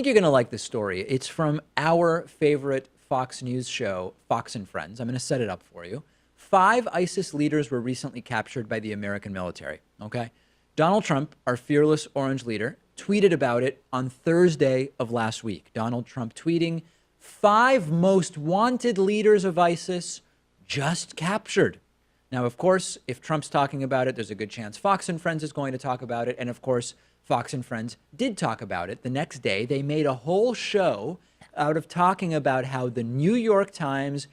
think you're going to like this story. It's from our favorite Fox News show, Fox and Friends. I'm going to set it up for you. 5 ISIS leaders were recently captured by the American military, okay? Donald Trump, our fearless orange leader, tweeted about it on Thursday of last week. Donald Trump tweeting, 5 most wanted leaders of ISIS just captured. Now, of course, if Trump's talking about it, there's a good chance Fox and Friends is going to talk about it. And of course, Fox and Friends did talk about it. The next day, they made a whole show out of talking about how the New York Times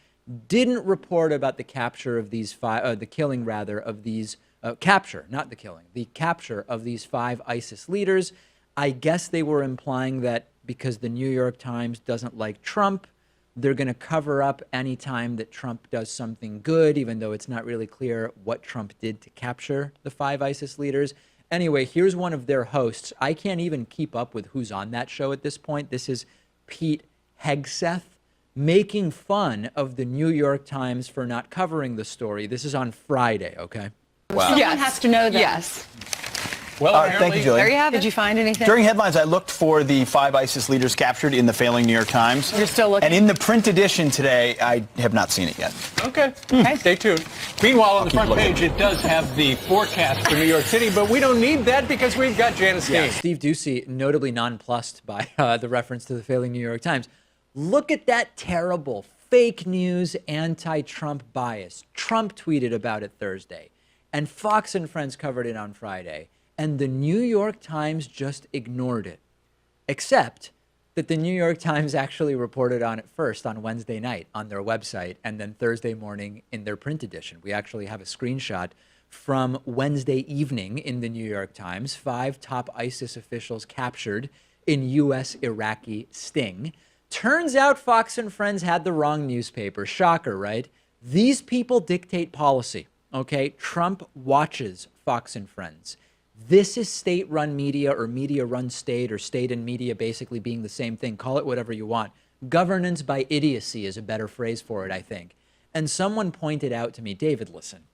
didn't report about the capture of these 5, the killing rather of these, capture, not the killing, the capture of these 5 ISIS leaders. I guess they were implying that because the New York Times doesn't like Trump, they're going to cover up any time that Trump does something good, even though it's not really clear what Trump did to capture the 5 ISIS leaders. Anyway, here's one of their hosts. I can't even keep up with who's on that show at this point. This is Pete Hegseth making fun of the New York Times for not covering the story. This is on Friday, okay? Wow. Someone has to know that. Yes. Well, thank you, Julie. There you have it. Did you find anything? During headlines, I looked for the 5 ISIS leaders captured in the failing New York Times. You're still looking? And in the print edition today, I have not seen it yet. Okay. Stay tuned. Meanwhile, on the front page, it does have the forecast for New York City, but we don't need that because we've got Janice Dean. Steve Doocy, notably nonplussed by the reference to the failing New York Times. Look at that terrible fake news, anti-Trump bias. Trump tweeted about it Thursday, and Fox and Friends covered it on Friday. And the New York Times just ignored it, except that the New York Times actually reported on it first on Wednesday night on their website and then Thursday morning in their print edition. We actually have a screenshot from Wednesday evening in the New York Times. 5 top ISIS officials captured in U.S.-Iraqi sting. Turns out Fox and Friends had the wrong newspaper. Shocker, right? These people dictate policy, okay? Trump watches Fox and Friends. This is state-run media or media-run state or state and media basically being the same thing. Call it whatever you want. Governance by idiocy is a better phrase for it, I think. And someone pointed out to me, David, listen,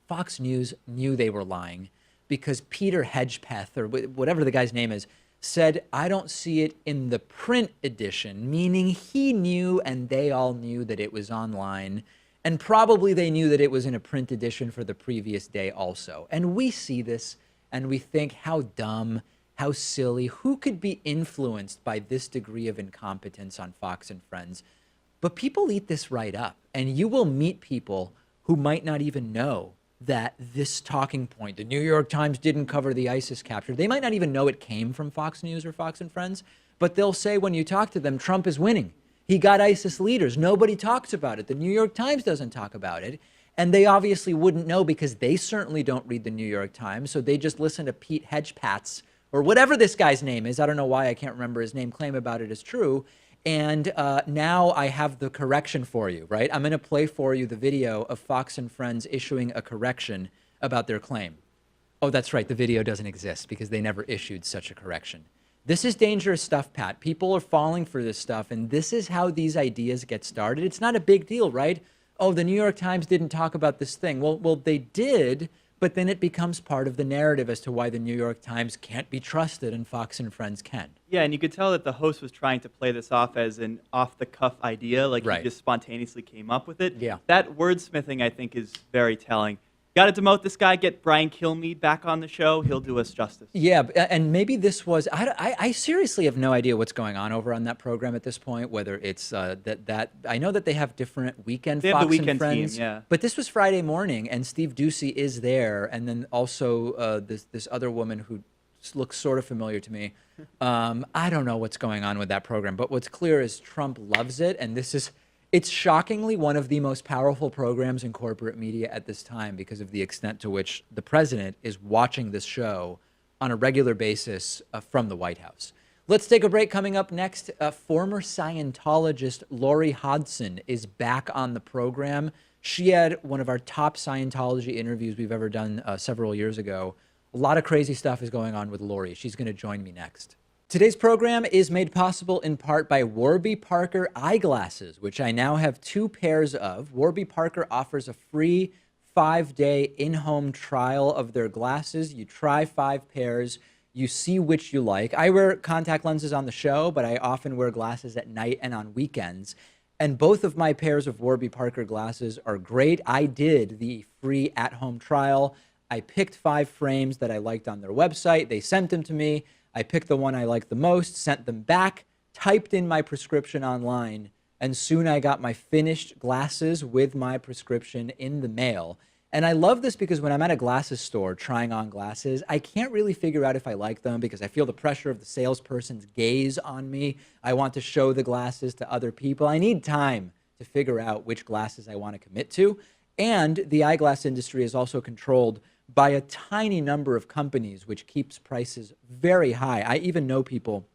Fox News knew they were lying because Peter Hegseth, or whatever the guy's name is, said, I don't see it in the print edition, meaning he knew and they all knew that it was online. And probably they knew that it was in a print edition for the previous day also. And we see this and we think, how dumb, how silly, who could be influenced by this degree of incompetence on Fox and Friends? But people eat this right up, and you will meet people who might not even know that this talking point, the New York Times didn't cover the ISIS capture. They might not even know it came from Fox News or Fox and Friends, but they'll say when you talk to them, Trump is winning. He got ISIS leaders. Nobody talks about it. The New York Times doesn't talk about it. And they obviously wouldn't know because they certainly don't read the New York Times. So they just listen to Pete Hegseth or whatever this guy's name is. I don't know why I can't remember his name. Claim about it is true. And now I have the correction for you, right? I'm going to play for you the video of Fox and Friends issuing a correction about their claim. Oh, that's right. The video doesn't exist because they never issued such a correction. This is dangerous stuff, Pat. People are falling for this stuff. And this is how these ideas get started. It's not a big deal, right? Oh, the New York Times didn't talk about this thing. Well, they did, but then it becomes part of the narrative as to why the New York Times can't be trusted and Fox and Friends can. Yeah, and you could tell that the host was trying to play this off as an off-the-cuff idea, like he just spontaneously came up with it. Yeah. That wordsmithing, I think, is very telling. Got to demote this guy, get Brian Kilmeade back on the show. He'll do us justice. Yeah, and maybe this was, I seriously have no idea what's going on over on that program at this point, whether it's that I know that they have different weekend they Fox have the weekend and Friends. Team, yeah. But this was Friday morning, and Steve Doocy is there, and then also this other woman who looks sort of familiar to me. I don't know what's going on with that program, but what's clear is Trump loves it, and it's shockingly one of the most powerful programs in corporate media at this time because of the extent to which the president is watching this show on a regular basis from the White House. Let's take a break. Coming up next, former Scientologist Lori Hodson is back on the program. She had one of our top Scientology interviews we've ever done several years ago. A lot of crazy stuff is going on with Lori. She's going to join me next. Today's program is made possible in part by Warby Parker eyeglasses, which I now have 2 pairs of. Warby Parker offers a free 5-day in-home trial of their glasses. You try 5 pairs. You see which you like. I wear contact lenses on the show, but I often wear glasses at night and on weekends. And both of my pairs of Warby Parker glasses are great. I did the free at-home trial. I picked 5 frames that I liked on their website. They sent them to me. I picked the one I liked the most, sent them back, typed in my prescription online, and soon I got my finished glasses with my prescription in the mail. And I love this because when I'm at a glasses store trying on glasses, I can't really figure out if I like them because I feel the pressure of the salesperson's gaze on me. I want to show the glasses to other people. I need time to figure out which glasses I want to commit to. And the eyeglass industry is also controlled by a tiny number of companies, which keeps prices very high. I even know people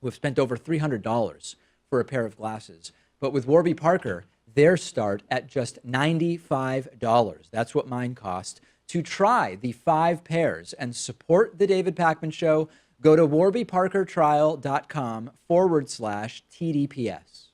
who have spent over $300 for a pair of glasses. But with Warby Parker, theirs start at just $95. That's what mine cost. To try the 5 pairs and support the David Pakman Show, go to warbyparkertrial.com/TDPS.